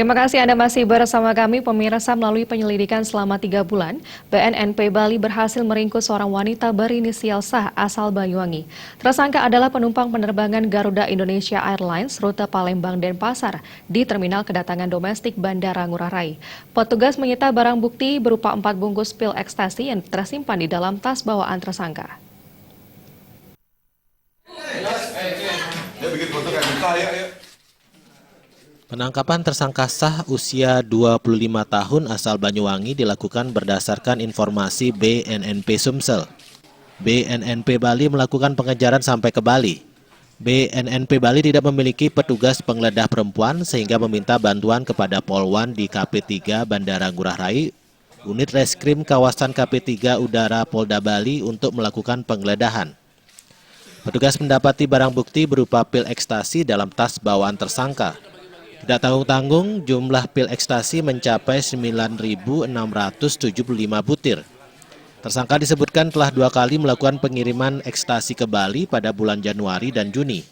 Terima kasih Anda masih bersama kami, pemirsa. Melalui penyelidikan selama 3 bulan, BNNP Bali berhasil meringkus seorang wanita berinisial Sah asal Banyuwangi. Tersangka adalah penumpang penerbangan Garuda Indonesia Airlines rute Palembang-Denpasar di terminal kedatangan domestik Bandara Ngurah Rai. Petugas menyita barang bukti berupa 4 bungkus pil ekstasi yang tersimpan di dalam tas bawaan tersangka. Penangkapan tersangka Sah usia 25 tahun asal Banyuwangi dilakukan berdasarkan informasi BNNP Sumsel. BNNP Bali melakukan pengejaran sampai ke Bali. BNNP Bali tidak memiliki petugas penggeledah perempuan sehingga meminta bantuan kepada Polwan di KP3 Bandara Ngurah Rai, unit reskrim kawasan KP3 Udara Polda Bali untuk melakukan penggeledahan. Petugas mendapati barang bukti berupa pil ekstasi dalam tas bawaan tersangka. Tidak tanggung-tanggung, jumlah pil ekstasi mencapai 9.675 butir. Tersangka disebutkan telah 2 kali melakukan pengiriman ekstasi ke Bali pada bulan Januari dan Juni.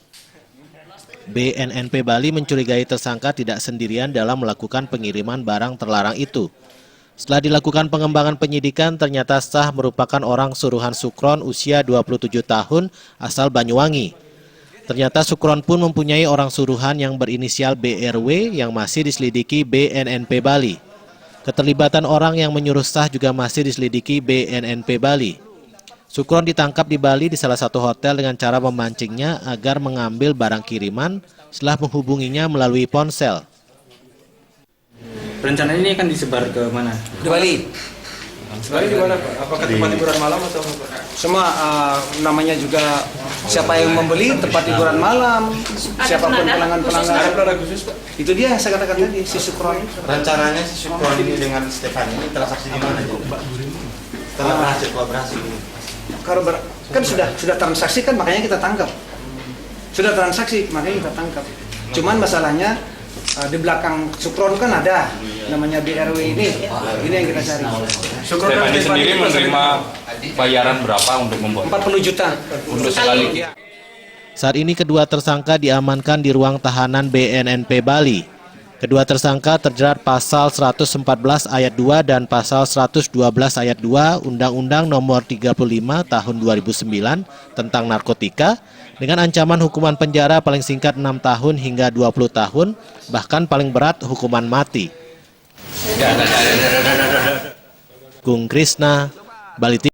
BNNP Bali mencurigai tersangka tidak sendirian dalam melakukan pengiriman barang terlarang itu. Setelah dilakukan pengembangan penyidikan, ternyata Sah merupakan orang suruhan Sukron usia 27 tahun asal Banyuwangi. Ternyata Sukron pun mempunyai orang suruhan yang berinisial BRW yang masih diselidiki BNNP Bali. Keterlibatan orang yang menyuruh Sah juga masih diselidiki BNNP Bali. Sukron ditangkap di Bali di salah satu hotel dengan cara memancingnya agar mengambil barang kiriman setelah menghubunginya melalui ponsel. Rencana ini akan disebar ke mana? Di Bali. Sebenarnya di mana Pak? Apakah tempat hiburan malam atau apa? Semua namanya juga siapa yang membeli tempat hiburan malam, siapapun pelanggan-pelanggan. Ada pelanggan khusus Pak? Itu dia yang saya katakan tadi, si Sukron. Rencananya si Sukron ini dengan Stefan ini transaksi di mana? Setelah berhasil kolaborasi. Kalau kan sudah transaksi kan makanya kita tangkap. Sudah transaksi makanya kita tangkap. Cuman masalahnya di belakang Sukron kan ada namanya BRW ini yang kita cari. Stefan ini sendiri menerima bayaran berapa untuk membuat? 40 juta untuk sekali. Saat ini kedua tersangka diamankan di ruang tahanan BNNP Bali. Kedua tersangka terjerat pasal 114 ayat 2 dan pasal 112 ayat 2 Undang-Undang Nomor 35 Tahun 2009 tentang narkotika dengan ancaman hukuman penjara paling singkat 6 tahun hingga 20 tahun, bahkan paling berat hukuman mati. Gung Krisna, Bali TV.